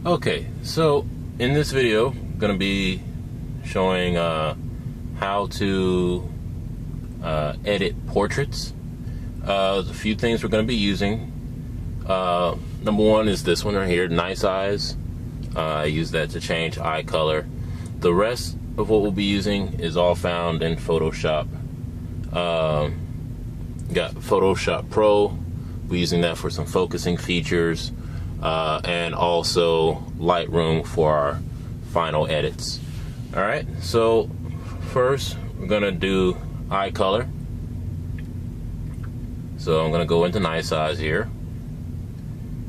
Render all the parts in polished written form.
Okay, so in this video, I'm going to be showing how to edit portraits. There's a few things we're going to be using. Number one is this one right here, Nice Eyes. I use that to change eye color. The rest of what we'll be using is all found in Photoshop. Got Photoshop Pro. We're using that for some focusing features. And also Lightroom for our final edits. Alright, so first we're going to do eye color. So I'm going to go into Nice Eyes here.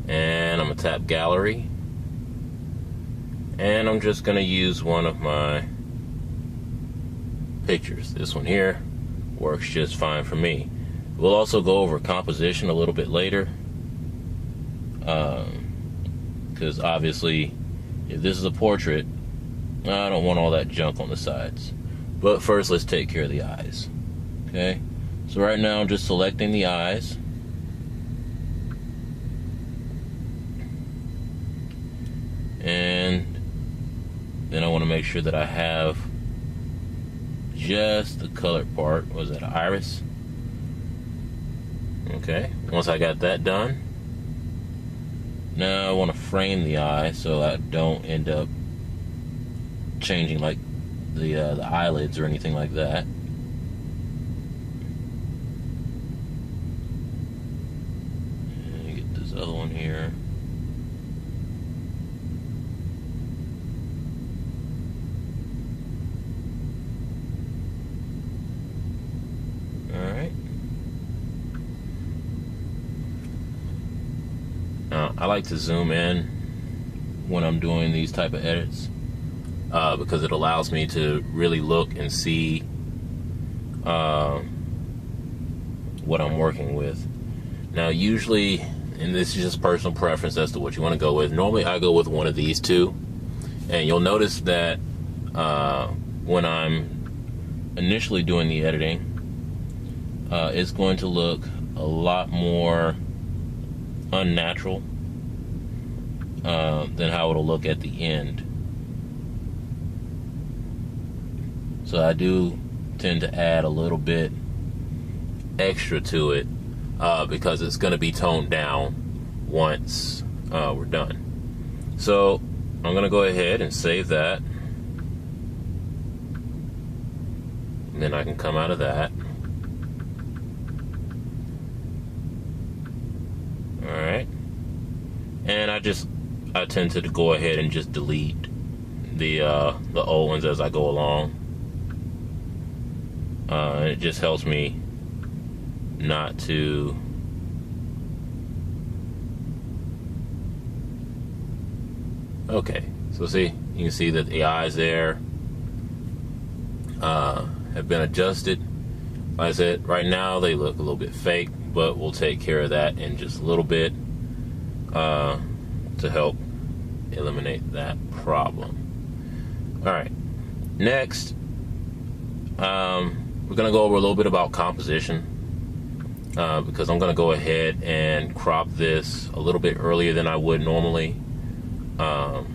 And I'm going to tap Gallery. And I'm just going to use one of my pictures. This one here works just fine for me. We'll also go over composition a little bit later. Because obviously, if this is a portrait, I don't want all that junk on the sides. But first, let's take care of the eyes. Okay, so right now I'm just selecting the eyes. And then I want to make sure that I have just the colored part. Was that an iris? Okay, once I got that done, now I want to frame the eye so I don't end up changing like the eyelids or anything like that. And get this other one here. Alright. Now, I like to zoom in when I'm doing these type of edits because it allows me to really look and see what I'm working with. Now, usually, and this is just personal preference as to what you want to go with, normally I go with one of these two. And you'll notice that when I'm initially doing the editing, it's going to look a lot more unnatural than how it'll look at the end. So I do tend to add a little bit extra to it because it's going to be toned down once we're done. So I'm going to go ahead and save that. And then I can come out of that. Alright, and I tend to go ahead and just delete the old ones as I go along. It just helps me not to okay, so see, you can see that the eyes there have been adjusted. Like I said, right now they look a little bit fake, but we'll take care of that in just a little bit to help eliminate that problem. Alright, next we're going to go over a little bit about composition because I'm going to go ahead and crop this a little bit earlier than I would normally. So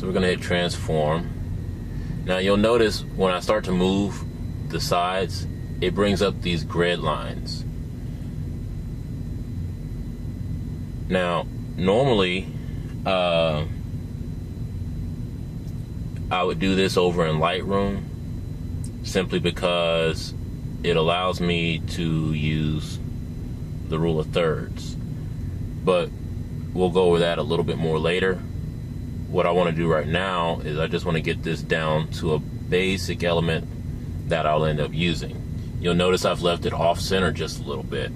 we're going to hit transform. Now you'll notice when I start to move the sides, it brings up these grid lines. Now, normally, I would do this over in Lightroom simply because it allows me to use the rule of thirds. But we'll go over that a little bit more later. What I want to do right now is I just want to get this down to a basic element that I'll end up using. You'll notice I've left it off center just a little bit,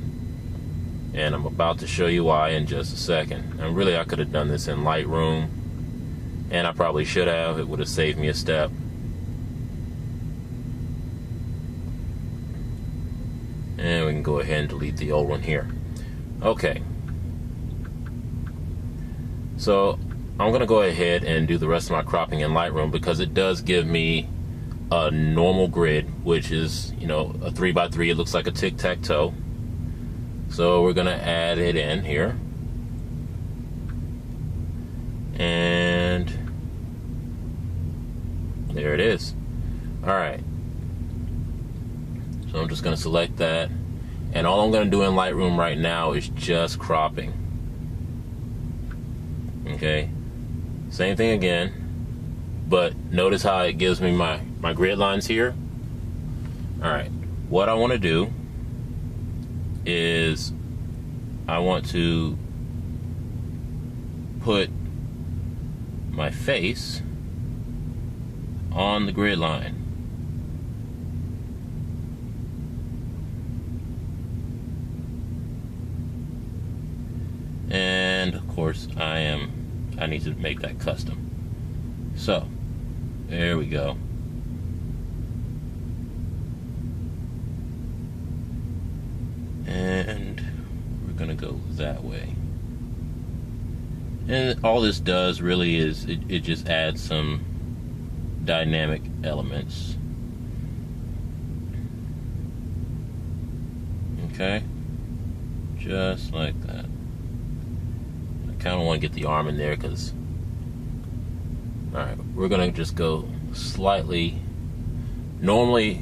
and I'm about to show you why in just a second. And really I could have done this in Lightroom, and I probably should have. It would have saved me a step. And we can go ahead and delete the old one here. Okay, so I'm going to go ahead and do the rest of my cropping in Lightroom because it does give me a normal grid, which is, you know, a 3x3. It looks like a tic-tac-toe. So we're going to add it in here. And there it is. Alright. So I'm just going to select that. And all I'm going to do in Lightroom right now is just cropping. Okay. Same thing again. But notice how it gives me my grid lines here. Alright. What I want to do is I want to put my face on the grid line. And of course I need to make that custom. So there we go. And we're gonna go that way. And all this does really is it just adds some dynamic elements. Okay, just like that. I kind of want to get the arm in there because, alright, we're gonna just go slightly. Normally,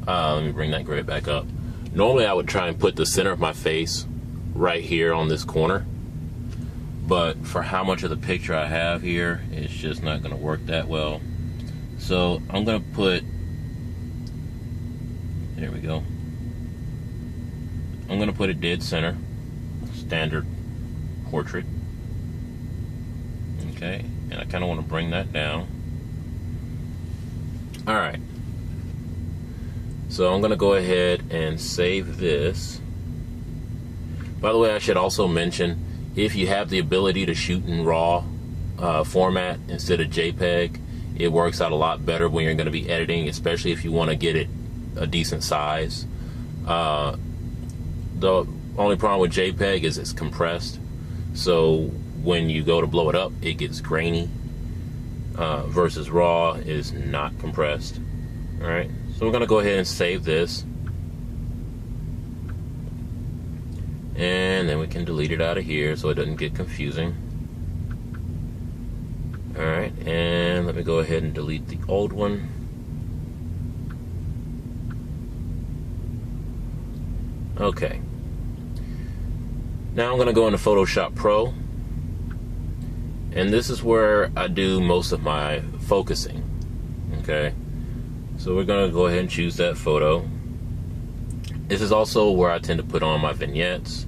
let me bring that grid back up. Normally I would try and put the center of my face right here on this corner, but for how much of the picture I have here, it's just not going to work that well. So I'm going to put, there we go. I'm going to put it dead center, standard portrait. Okay, and I kind of want to bring that down. Alright. So I'm going to go ahead and save this. By the way, I should also mention, if you have the ability to shoot in RAW format instead of JPEG, it works out a lot better when you're going to be editing, especially if you want to get it a decent size. The only problem with JPEG is it's compressed. So when you go to blow it up, it gets grainy. Versus RAW is not compressed. Alright. So we're going to go ahead and save this. And then we can delete it out of here so it doesn't get confusing. Alright, and let me go ahead and delete the old one. Okay. Now I'm going to go into Photoshop Pro. And this is where I do most of my focusing. Okay. So we're going to go ahead and choose that photo. This is also where I tend to put on my vignettes,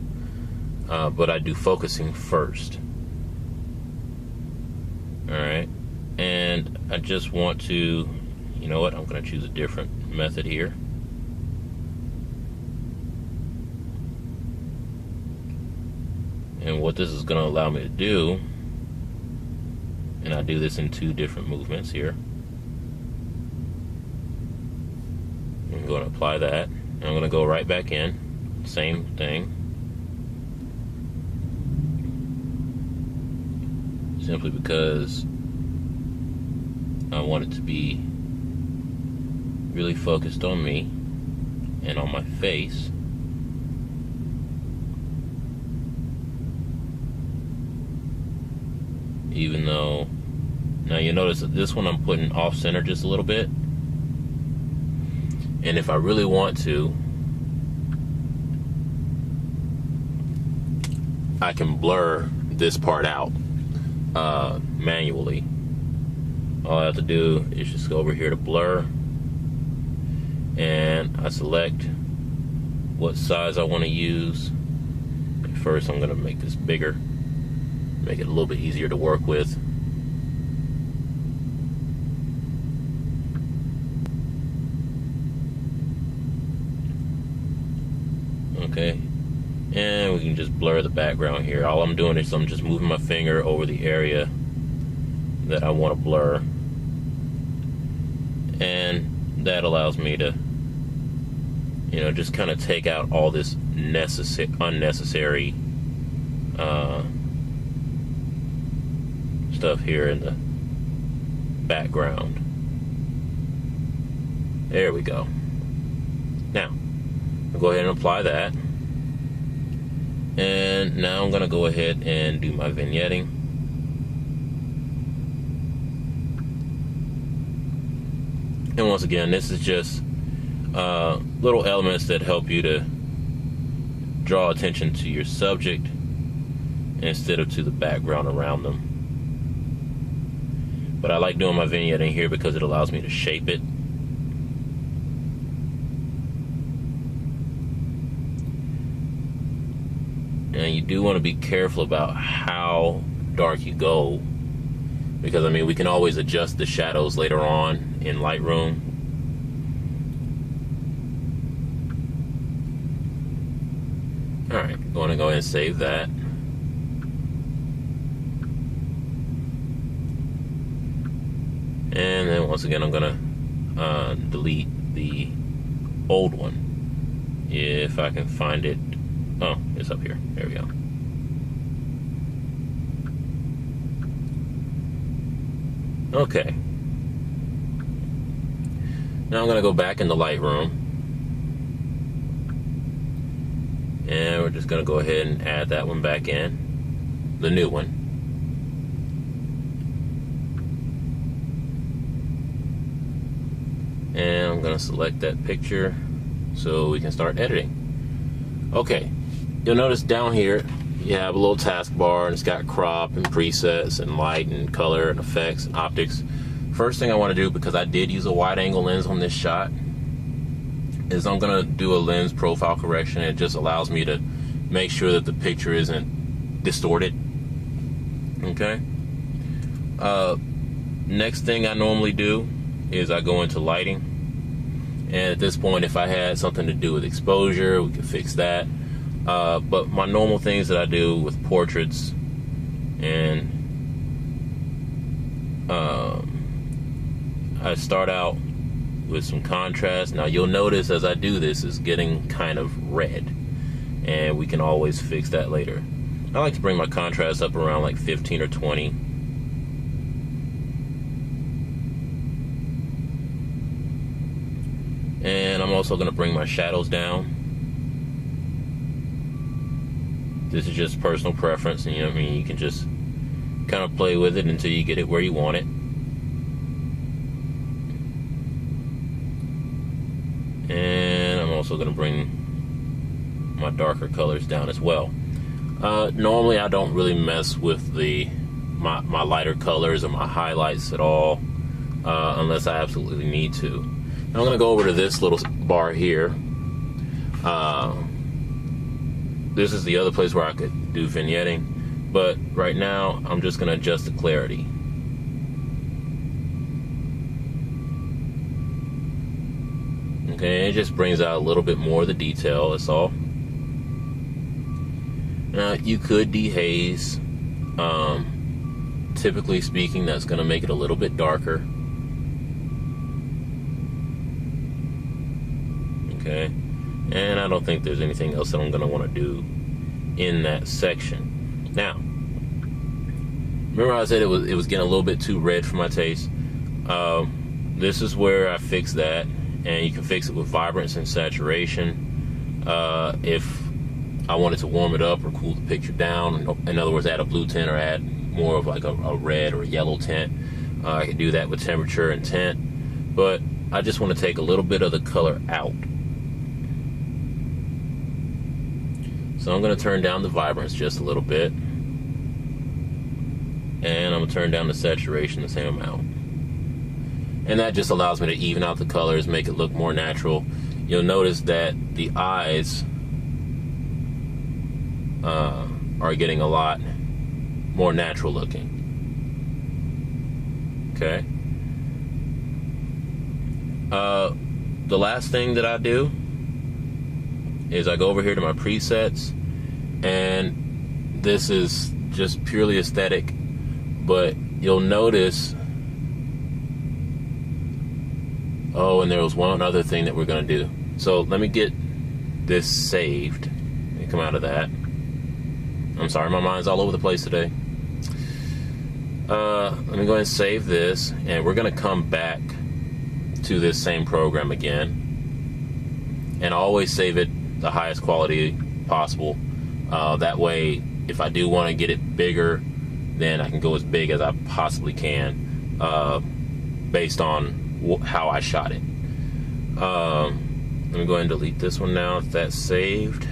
but I do focusing first. Alright, and I just want to, you know what, I'm going to choose a different method here. And what this is going to allow me to do, and I do this in two different movements here. I'm going to apply that. I'm going to go right back in. Same thing. Simply because I want it to be really focused on me and on my face. Even though, now you notice that this one I'm putting off center just a little bit. And if I really want to, I can blur this part out manually. All I have to do is just go over here to blur, and I select what size I want to use. First I'm going to make this bigger, make it a little bit easier to work with. Okay, and we can just blur the background here. All I'm doing is I'm just moving my finger over the area that I want to blur, and that allows me to, you know, just kind of take out all this unnecessary stuff here in the background. There we go. Now I'll go ahead and apply that. And now I'm going to go ahead and do my vignetting. And once again, this is just little elements that help you to draw attention to your subject instead of to the background around them. But I like doing my vignette in here because it allows me to shape it. And you do want to be careful about how dark you go, because I mean, we can always adjust the shadows later on in Lightroom. Alright, going to go ahead and save that. And then once again, I'm going to delete the old one. If I can find it. Oh, it's up here. There we go. Okay. Now I'm going to go back into Lightroom. And we're just going to go ahead and add that one back in. The new one. And I'm going to select that picture so we can start editing. Okay. You'll notice down here you have a little taskbar, and it's got crop and presets and light and color and effects and optics. First thing I want to do, because I did use a wide angle lens on this shot, is I'm going to do a lens profile correction. It just allows me to make sure that the picture isn't distorted. Okay. Next thing I normally do is I go into lighting. And at this point, if I had something to do with exposure, we could fix that. But my normal things that I do with portraits, and I start out with some contrast. Now you'll notice as I do this, it's getting kind of red, and we can always fix that later. I like to bring my contrast up around like 15 or 20. And I'm also going to bring my shadows down. This is just personal preference, and you know what I mean, you can just kind of play with it until you get it where you want it. And I'm also going to bring my darker colors down as well. Normally I don't really mess with my lighter colors or my highlights at all, unless I absolutely need to. Now I'm going to go over to this little bar here. This is the other place where I could do vignetting, but right now I'm just going to adjust the clarity. Okay, it just brings out a little bit more of the detail, that's all. Now you could dehaze. Typically speaking, that's going to make it a little bit darker. Okay, and I don't think there's anything else that I'm going to want to do in that section. Now, remember I said it was getting a little bit too red for my taste. This is where I fix that, and you can fix it with vibrance and saturation. If I wanted to warm it up or cool the picture down, in other words, add a blue tint or add more of like a red or a yellow tint, I can do that with temperature and tint. But I just want to take a little bit of the color out. So I'm going to turn down the vibrance just a little bit, and I'm going to turn down the saturation the same amount. And that just allows me to even out the colors, make it look more natural. You'll notice that the eyes are getting a lot more natural looking. Okay. The last thing that I do is I go over here to my presets, and this is just purely aesthetic, but you'll notice, oh, and there was one other thing that we're going to do. So let me get this saved. Let me come out of that. I'm sorry, my mind's all over the place today. Let me go ahead and save this, and we're going to come back to this same program again, and always save it the highest quality possible. That way, if I do want to get it bigger, then I can go as big as I possibly can, based on how I shot it. Let me go ahead and delete this one now if that's saved.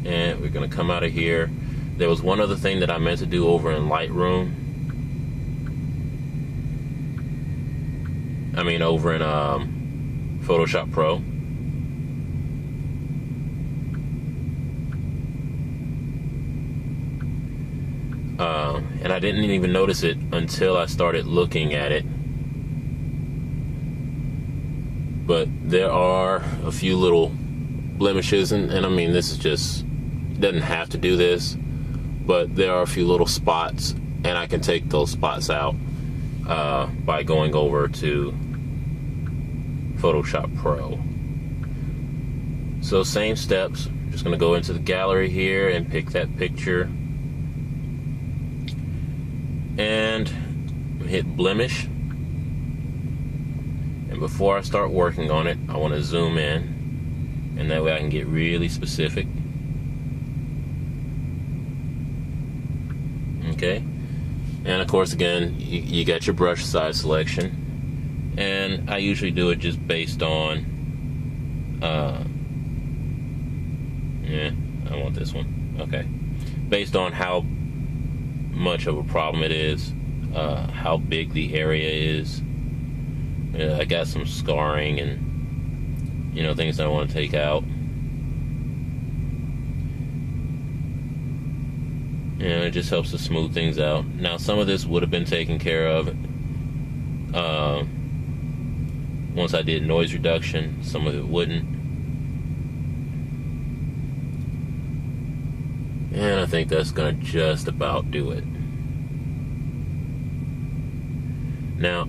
And we're going to come out of here. There was one other thing that I meant to do over in Lightroom. I mean, over in Photoshop Pro. And I didn't even notice it until I started looking at it. But there are a few little blemishes, and I mean, this is just, doesn't have to do this, but there are a few little spots, and I can take those spots out by going over to Photoshop Pro. So same steps, just going to go into the gallery here and pick that picture and hit blemish. And before I start working on it, I want to zoom in, and that way I can get really specific. Okay, and of course, again, you got your brush size selection, and I usually do it just based on yeah, I want this one. Okay, based on how much of a problem it is, how big the area is. I got some scarring and, you know, things that I want to take out. And it just helps to smooth things out. Now, some of this would have been taken care of once I did noise reduction. Some of it wouldn't. And I think that's going to just about do it. Now,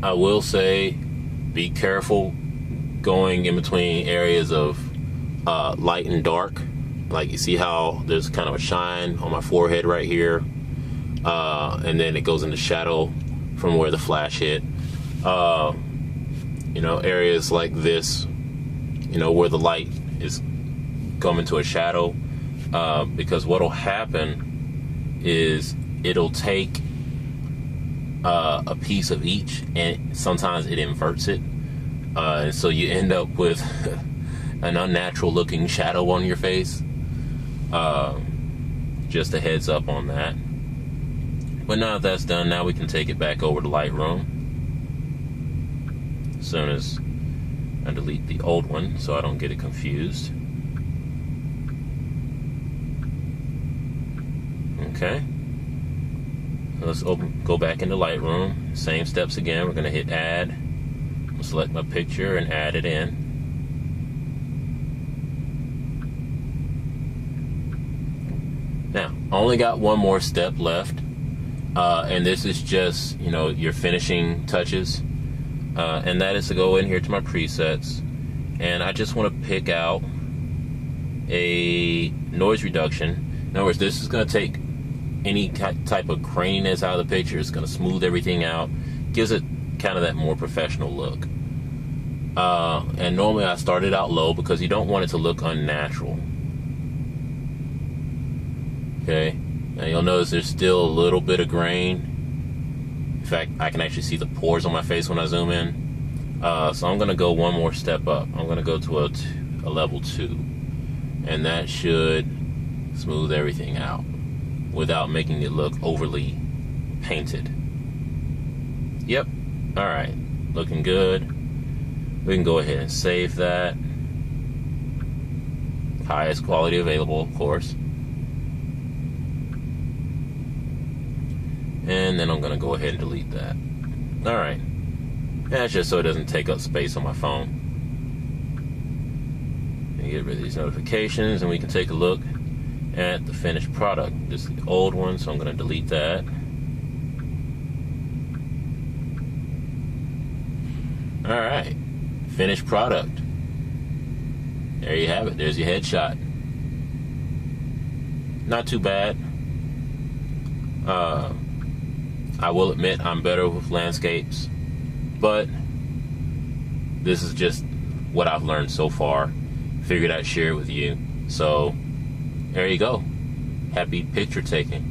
I will say, be careful going in between areas of light and dark. Like, you see how there's kind of a shine on my forehead right here, and then it goes into shadow from where the flash hit. You know, areas like this, you know, where the light is coming to a shadow, because what'll happen is it'll take a piece of each, and sometimes it inverts it, and so you end up with an unnatural looking shadow on your face. Just a heads up on that. But now that that's done, now we can take it back over to Lightroom as soon as I delete the old one so I don't get it confused. Okay, let's go back into Lightroom. Same steps again. We're going to hit add. I'll select my picture and add it in. Now, I only got one more step left, and this is just, you know, your finishing touches, and that is to go in here to my presets, and I just want to pick out a noise reduction. In other words, this is going to take any type of graininess out of the picture. It's going to smooth everything out, gives it kind of that more professional look. And normally I start it out low because you don't want it to look unnatural. Okay, now you'll notice there's still a little bit of grain. In fact, I can actually see the pores on my face when I zoom in. So I'm going to go one more step up. I'm going to go to a level 2, and that should smooth everything out without making it look overly painted. Yep. All right, looking good. We can go ahead and save that. Highest quality available, of course. And then I'm going to go ahead and delete that. All right. That's just so it doesn't take up space on my phone. And get rid of these notifications, and we can take a look at the finished product. This is the old one, so I'm going to delete that. All right. Finished product. There you have it. There's your headshot. Not too bad. I will admit I'm better with landscapes, but this is just what I've learned so far. Figured I'd share it with you. So there you go. Happy picture taking.